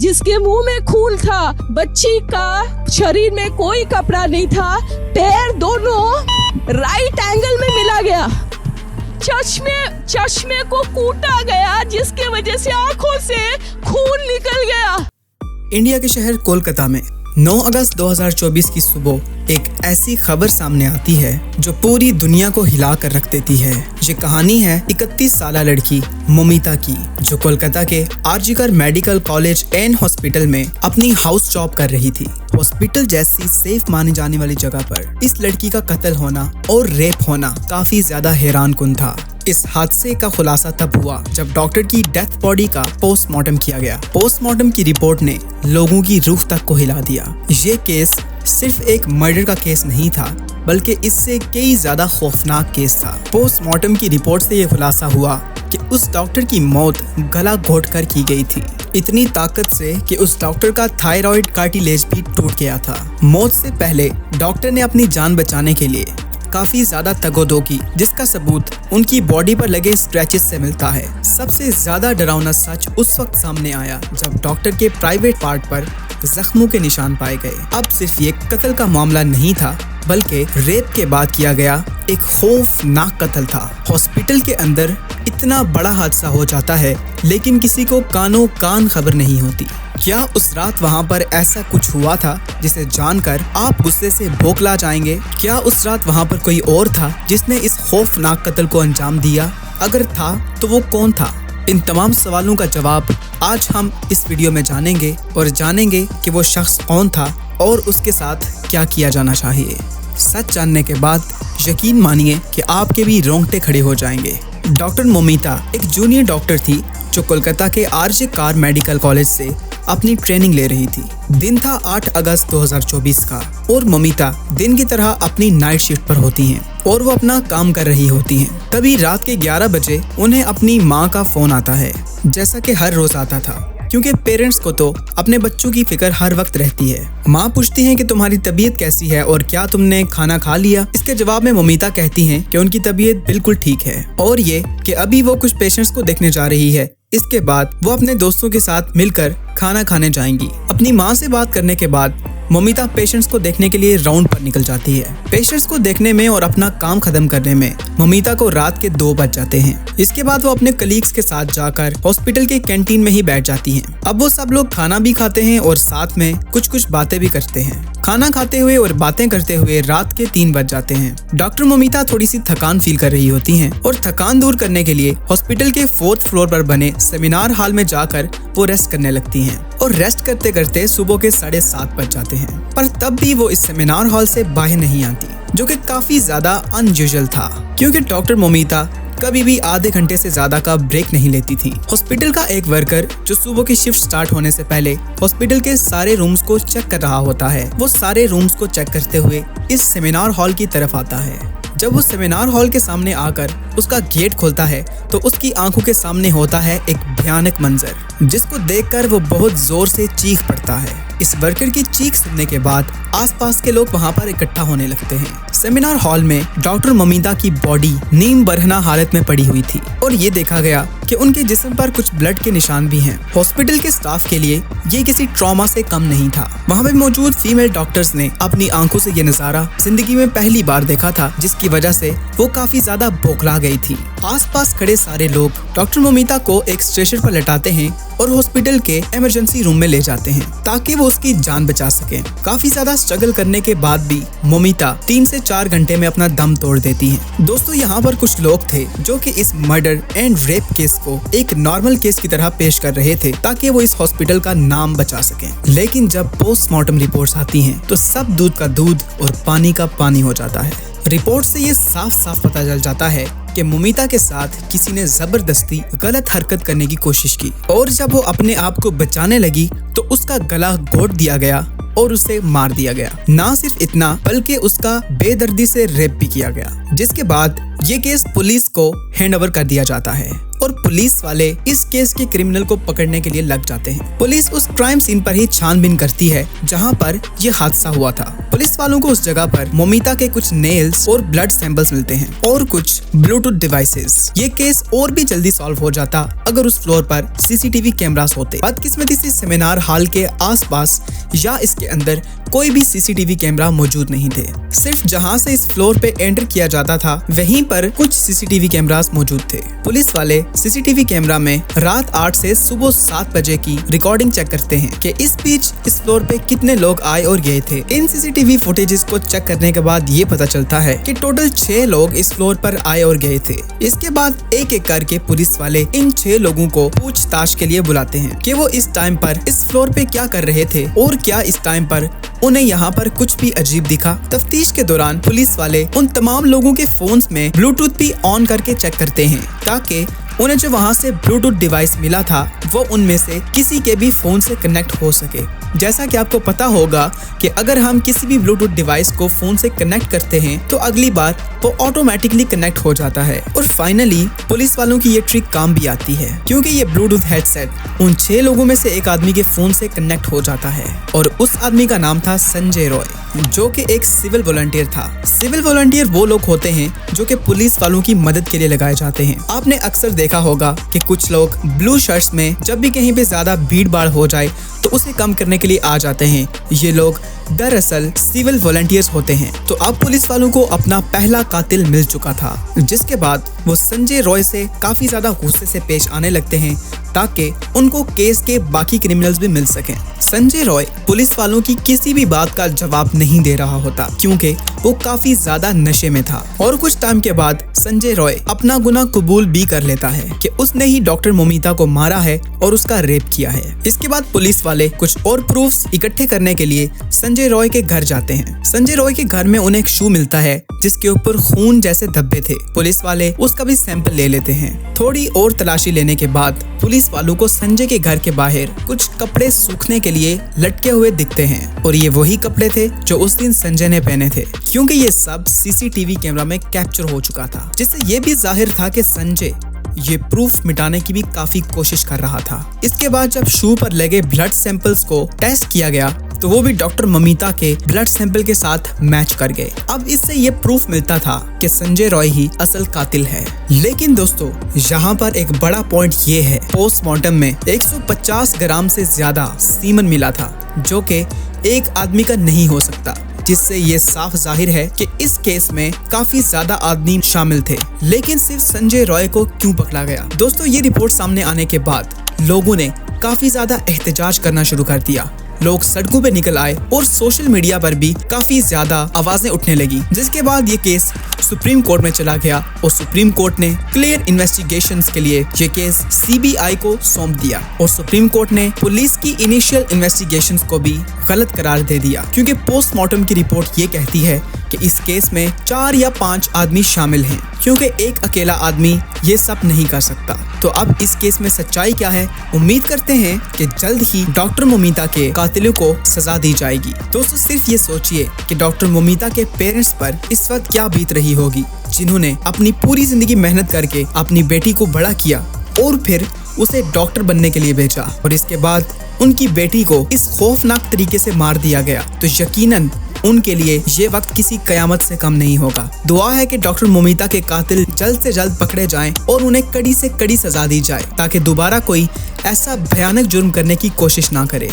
जिसके मुंह में खून था। बच्ची का शरीर में कोई कपड़ा नहीं था। पैर दोनों राइट एंगल में मिला गया। चश्मे को कूटा गया, जिसके वजह से आंखों से खून निकल गया। इंडिया के शहर कोलकाता में 9 अगस्त 2024 की सुबह एक ऐसी खबर सामने आती है जो पूरी दुनिया को हिला कर रख देती है। ये कहानी है 31 साल लड़की मोमिता की, जो कोलकाता के RG Kar medical college and hospital में अपनी हाउस जॉब कर रही थी। हॉस्पिटल जैसी सेफ मानी जाने वाली जगह पर इस लड़की का कत्ल होना और रेप होना काफी ज्यादा हैरानकुन था। इस हादसे का खुलासा तब हुआ जब डॉक्टर की डेथ बॉडी का पोस्टमार्टम किया गया। पोस्टमार्टम की रिपोर्ट ने लोगों की रूह तक को हिला दिया। ये केस सिर्फ एक मर्डर का केस नहीं था, बल्कि इससे कई ज्यादा खौफनाक केस था। पोस्टमार्टम की रिपोर्ट से ये खुलासा हुआ कि उस डॉक्टर की मौत गला घोटकर की गई थी, इतनी ताकत से कि उस डॉक्टर का थायराइड कार्टिलेज भी टूट गया था। मौत से पहले डॉक्टर ने अपनी जान बचाने के लिए काफी ज्यादा तगोदो की, जिसका सबूत उनकी बॉडी पर लगे स्क्रैचेस से मिलता है। सबसे ज्यादा डरावना सच उस वक्त सामने आया जब डॉक्टर के प्राइवेट पार्ट पर जख्मों के निशान पाए गए। अब सिर्फ ये कत्ल का मामला नहीं था, बल्कि रेप के बाद किया गया एक खौफनाक कत्ल था। हॉस्पिटल के अंदर इतना बड़ा हादसा हो जाता है, लेकिन किसी को कानों कान खबर नहीं होती। क्या उस रात वहाँ पर ऐसा कुछ हुआ था जिसे जानकर आप गुस्से से बौखला जाएंगे? क्या उस रात वहाँ पर कोई और था जिसने इस खौफनाक कत्ल को अंजाम दिया? अगर था तो वो कौन था? इन तमाम सवालों का जवाब आज हम इस वीडियो में जानेंगे, और जानेंगे कि वो शख्स कौन था और उसके साथ क्या किया जाना चाहिए। सच जानने के बाद यकीन मानिए कि आपके भी रोंगटे खड़े हो जाएंगे। डॉक्टर मोमिता एक जूनियर डॉक्टर थी जो कोलकाता के आरजीकर मेडिकल कॉलेज से अपनी ट्रेनिंग ले रही थी। दिन था 8 अगस्त 2024 का, और मोमिता दिन की तरह अपनी नाइट शिफ्ट पर होती हैं और वो अपना काम कर रही होती हैं। तभी रात के 11 बजे उन्हें अपनी माँ का फोन आता है, जैसा कि हर रोज आता था, क्योंकि पेरेंट्स को तो अपने बच्चों की फिक्र हर वक्त रहती है। माँ पूछती हैं कि तुम्हारी तबीयत कैसी है और क्या तुमने खाना खा लिया। इसके जवाब में मोमिता कहती हैं कि उनकी तबीयत बिल्कुल ठीक है, और ये कि अभी वो कुछ पेशेंट्स को देखने जा रही है। इसके बाद वो अपने दोस्तों के साथ मिलकर खाना खाने जाएंगी। अपनी माँ से बात करने के बाद मोमिता पेशेंट्स को देखने के लिए राउंड पर निकल जाती है। पेशेंट्स को देखने में और अपना काम खत्म करने में मोमिता को रात के 2 बज जाते हैं। इसके बाद वो अपने कलीग्स के साथ जाकर हॉस्पिटल के कैंटीन में ही बैठ जाती हैं। अब वो सब लोग खाना भी खाते हैं और साथ में कुछ बातें भी करते हैं। खाना खाते हुए और बातें करते हुए रात के 3 बज जाते हैं। डॉक्टर मोमिता थोड़ी सी थकान फील कर रही होती हैं, और थकान दूर करने के लिए हॉस्पिटल के 4th फ्लोर पर बने सेमिनार हॉल में जाकर वो रेस्ट करने लगती हैं। और रेस्ट करते करते सुबह के 7:30 बज जाते हैं, पर तब भी वो इस सेमिनार हॉल से बाहर नहीं आती, जो कि काफी ज्यादा अनयूजुअल था, क्योंकि डॉक्टर मोमिता कभी भी आधे घंटे से ज्यादा का ब्रेक नहीं लेती थी। हॉस्पिटल का एक वर्कर जो सुबह की शिफ्ट स्टार्ट होने से पहले हॉस्पिटल के सारे रूम्स को चेक कर रहा होता है, वो सारे रूम्स को चेक करते हुए इस सेमिनार हॉल की तरफ आता है। जब वो सेमिनार हॉल के सामने आकर उसका गेट खोलता है तो उसकी आंखों के सामने होता है एक भयानक मंजर, जिसको देखकर वो बहुत जोर से चीख पड़ता है। इस वर्कर की चीख सुनने के बाद आसपास के लोग वहां पर इकट्ठा होने लगते हैं। सेमिनार हॉल में डॉक्टर मोमिता की बॉडी नीम बरहना हालत में पड़ी हुई थी, और ये देखा गया कि उनके जिस्म पर कुछ ब्लड के निशान भी हैं। हॉस्पिटल के स्टाफ के लिए ये किसी ट्रॉमा से कम नहीं था। वहाँ पे मौजूद फीमेल डॉक्टर्स ने अपनी आंखों से ये नजारा जिंदगी में पहली बार देखा था, जिसकी वजह से वो काफी ज्यादा बौखला गई थी। आसपास खड़े सारे लोग डॉक्टर मोमिता को एक स्ट्रेचर पर लटाते हैं और हॉस्पिटल के इमरजेंसी रूम में ले जाते हैं ताकि वो उसकी जान बचा सके। काफी ज्यादा स्ट्रगल करने के बाद भी मोमिता 3 से 4 घंटे में अपना दम तोड़ देती है। दोस्तों, यहाँ पर कुछ लोग थे जो कि इस मर्डर एंड रेप केस को एक नॉर्मल केस की तरह पेश कर रहे थे ताकि वो इस हॉस्पिटल का नाम बचा सकें। लेकिन जब पोस्टमार्टम रिपोर्ट्स आती हैं तो सब दूध का दूध और पानी का पानी हो जाता है। रिपोर्ट से ये साफ साफ पता चल जाता है कि मोमिता के साथ किसी ने जबरदस्ती गलत हरकत करने की कोशिश की, और जब वो अपने आप को बचाने लगी तो उसका गला घोट दिया गया और उसे मार दिया गया। ना सिर्फ इतना, बल्कि उसका बेदर्दी से रेप भी किया गया, जिसके बाद ये केस पुलिस को हैंड ओवर कर दिया जाता है। और पुलिस वाले इस केस के क्रिमिनल को पकड़ने के लिए लग जाते हैं। पुलिस उस क्राइम सीन पर ही छानबीन करती है जहां पर यह हादसा हुआ था। पुलिस वालों को उस जगह पर मोमिता के कुछ नेल्स और ब्लड सैंपल्स मिलते हैं और कुछ ब्लूटूथ डिवाइसेस। ये केस और भी जल्दी सॉल्व हो जाता अगर उस फ्लोर पर सीसीटीवी कैमरास होते। बदकिस्मती से सेमिनार हॉल के आसपास या इसके अंदर कोई भी सीसीटीवी कैमरा मौजूद नहीं थे। सिर्फ जहां से इस फ्लोर पे एंटर किया जाता था वहीं पर कुछ सीसीटीवी कैमरास मौजूद थे। पुलिस वाले सीसीटीवी कैमरा में रात 8 से सुबह 7 बजे की रिकॉर्डिंग चेक करते हैं कि इस बीच इस फ्लोर पे कितने लोग आए और गए थे। इन सीसीटीवी फुटेजेस को चेक करने के बाद ये पता चलता है कि टोटल 6 लोग इस फ्लोर पर आए और गए थे। इसके बाद एक एक करके पुलिस वाले इन 6 लोगों को पूछताछ के लिए बुलाते हैं कि वो इस टाइम पर इस फ्लोर पे क्या कर रहे थे और क्या इस टाइम पर उन्हें यहाँ पर कुछ भी अजीब दिखा। तफ्तीश के दौरान पुलिस वाले उन तमाम लोगों के फोन्स में ब्लूटूथ भी ऑन करके चेक करते हैं ताकि उन्हें जो वहाँ से ब्लूटूथ डिवाइस मिला था वो उनमें से किसी के भी फोन से कनेक्ट हो सके। जैसा कि आपको पता होगा कि अगर हम किसी भी ब्लूटूथ डिवाइस को फोन से कनेक्ट करते हैं तो अगली बार वो ऑटोमेटिकली कनेक्ट हो जाता है। और फाइनली पुलिस वालों की ये ट्रिक काम भी आती है क्योंकि ये ब्लूटूथ हेडसेट उन 6 लोगों में से एक आदमी के फोन से कनेक्ट हो जाता है और उस आदमी का नाम था संजय रॉय, जो कि एक सिविल वॉलंटियर था। सिविल वॉलंटियर वो लोग होते हैं जो कि पुलिस वालों की मदद के लिए लगाए जाते हैं। आपने अक्सर देखा होगा कि कुछ लोग ब्लू शर्ट्स में जब भी कहीं पे ज्यादा भीड़ भाड़ हो जाए तो उसे कम करने के लिए आ जाते हैं। ये लोग दरअसल सिविल वॉलंटियर्स होते हैं। तो अब पुलिस वालों को अपना पहला कातिल मिल चुका था, जिसके बाद वो संजय रॉय से काफी ज्यादा गुस्से से पेश आने लगते हैं ताकि उनको केस के बाकी क्रिमिनल्स भी मिल सकें। संजय रॉय पुलिस वालों की किसी भी बात का जवाब नहीं दे रहा होता क्योंकि वो काफी ज्यादा नशे में था। और कुछ टाइम के बाद संजय रॉय अपना गुनाह कबूल भी कर लेता है कि उसने ही डॉक्टर मोमिता को मारा है और उसका रेप किया है। इसके बाद पुलिस वाले कुछ और प्रूफ्स इकट्ठे करने के लिए संजय रॉय के घर जाते हैं। संजय रॉय के घर में उन्हें एक शू मिलता है जिसके ऊपर खून जैसे धब्बे थे। पुलिस वाले उसका भी सैंपल ले लेते हैं। थोड़ी और तलाशी लेने के बाद पुलिस वालों को संजय के घर के बाहर कुछ कपड़े सूखने के लिए लटके हुए दिखते हैं और ये वही कपड़े थे जो उस दिन संजय ने पहने थे क्योंकि ये सब सीसीटीवी कैमरा में कैप्चर हो चुका था, जिससे ये भी जाहिर था कि संजय ये प्रूफ मिटाने की भी काफी कोशिश कर रहा था। इसके बाद जब शू पर लगे ब्लड सैंपल्स को टेस्ट किया गया तो वो भी डॉक्टर ममिता के ब्लड सैंपल के साथ मैच कर गए। अब इससे ये प्रूफ मिलता था कि संजय रॉय ही असल कातिल है। लेकिन दोस्तों यहाँ पर एक बड़ा पॉइंट ये है, पोस्टमार्टम में 150 ग्राम से ज्यादा सीमन मिला था जो कि एक आदमी का नहीं हो सकता, जिससे ये साफ जाहिर है कि इस केस में काफी ज्यादा आदमी शामिल थे। लेकिन सिर्फ संजय रॉय को क्यों पकड़ा गया? दोस्तों ये रिपोर्ट सामने आने के बाद लोगों ने काफी ज्यादा एहतजाज करना शुरू कर दिया। लोग सड़कों पे निकल आए और सोशल मीडिया पर भी काफी ज्यादा आवाजें उठने लगी, जिसके बाद ये केस सुप्रीम कोर्ट में चला गया और सुप्रीम कोर्ट ने क्लियर इन्वेस्टिगेशंस के लिए ये केस सीबीआई को सौंप दिया और सुप्रीम कोर्ट ने पुलिस की इनिशियल इन्वेस्टिगेशंस को भी गलत करार दे दिया क्योंकि पोस्टमार्टम की रिपोर्ट ये कहती है कि इस केस में 4 या 5 आदमी शामिल हैं क्योंकि एक अकेला आदमी ये सब नहीं कर सकता। तो अब इस केस में सच्चाई क्या है? उम्मीद करते हैं कि जल्द ही डॉक्टर मोमिता के कातिलों को सजा दी जाएगी। दोस्तों सिर्फ ये सोचिए कि डॉक्टर मोमिता के पेरेंट्स पर इस वक्त क्या बीत रही होगी, जिन्होंने अपनी पूरी जिंदगी मेहनत करके अपनी बेटी को बड़ा किया और फिर उसे डॉक्टर बनने के लिए भेजा और इसके बाद उनकी बेटी को इस खौफनाक तरीके से मार दिया गया। तो यकीनन उनके लिए ये वक्त किसी कयामत से कम नहीं होगा। दुआ है कि डॉक्टर मोमिता के कातिल जल्द से जल्द पकड़े जाएं और उन्हें कड़ी से कड़ी सजा दी जाए ताकि दोबारा कोई ऐसा भयानक जुर्म करने की कोशिश ना करे।